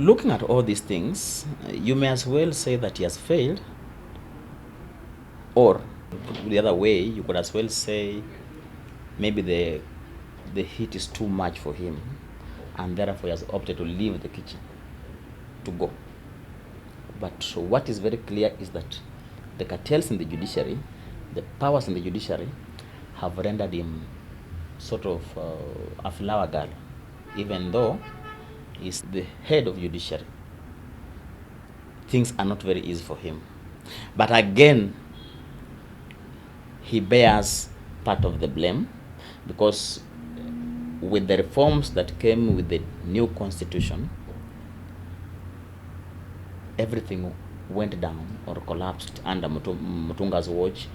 looking at all these things, you may as well say that he has failed, or the other way, you could as well say maybe the heat is too much for him, and therefore he has opted to leave the kitchen, to go. But what is very clear is that the cartels in the judiciary, the powers in the judiciary, have rendered him sort of a flower girl, even though he's the head of judiciary. Things are not very easy for him. But again, he bears part of the blame, because with the reforms that came with the new constitution, everything went down or collapsed under Mutunga's watch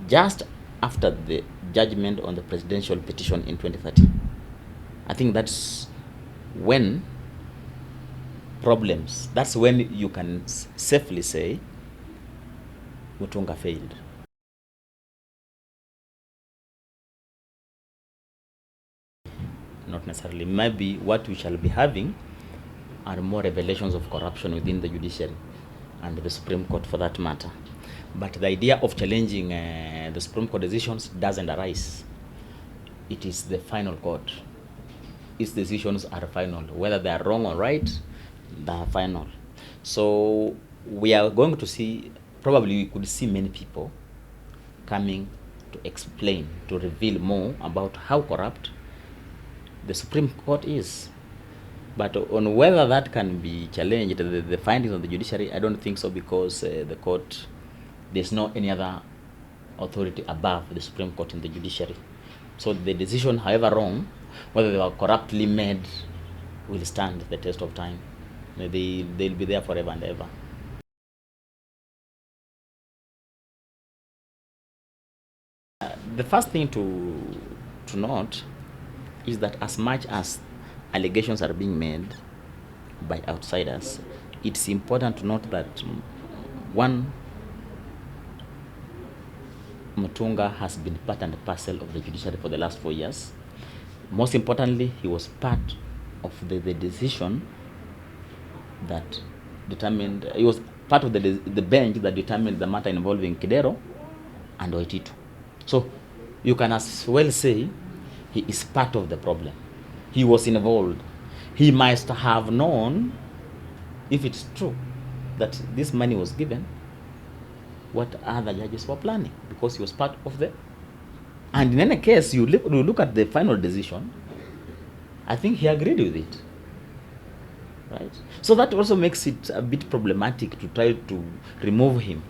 just after the judgment on the presidential petition in 2013. I think that's when that's when you can safely say Mutunga failed. Not necessarily. Maybe what we shall be having are more revelations of corruption within the judiciary and the Supreme Court for that matter. But the idea of challenging the Supreme Court decisions doesn't arise. It is the final court. Its decisions are final. Whether they are wrong or right, they are final. So we are going to see, probably we could see many people coming to explain, to reveal more about how corrupt the Supreme Court is. But on whether that can be challenged, the findings of the judiciary, I don't think so, because the court, there's no any other authority above the Supreme Court in the judiciary. So the decision, however wrong, whether they were corruptly made, will stand the test of time. They'll be there forever and ever. The first thing to note is that as much as allegations are being made by outsiders, it's important to note that one, Mutunga has been part and parcel of the judiciary for the last 4 years. Most importantly, he was part of the decision that determined, he was part of the bench that determined the matter involving Kidero and Waititu. So you can as well say he is part of the problem. He was involved. He must have known, if it's true, that this money was given, what other judges were planning, because he was part of the... And in any case, you look at the final decision, I think he agreed with it. Right? So that also makes it a bit problematic to try to remove him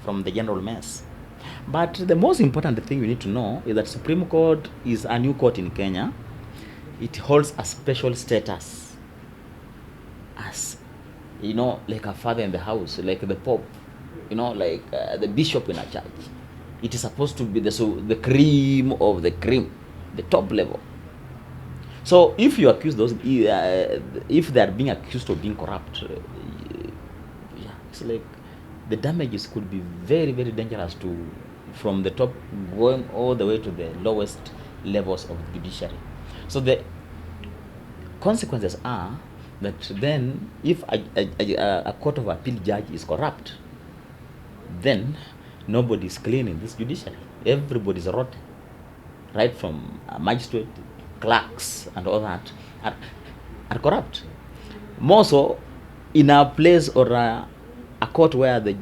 from the general mess. But the most important thing you need to know is that Supreme Court is a new court in Kenya. It holds a special status as, you know, like a father in the house, like the Pope, you know, like the bishop in a church. It is supposed to be the cream of the cream, the top level. So if you accuse those, if they are being accused of being corrupt, yeah, it's like the damages could be very, very dangerous from the top going all the way to the lowest levels of the judiciary. So the consequences are that then if a court of appeal judge is corrupt, then nobody is clean in this judiciary. Everybody is rotten, right from magistrate, clerks, and all that are corrupt. More so in a place or a court where the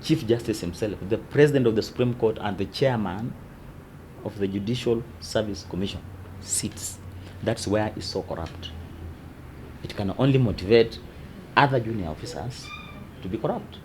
Chief Justice himself, the President of the Supreme Court, and the Chairman of the Judicial Service Commission sits. That's where it's so corrupt. It can only motivate other junior officers to be corrupt.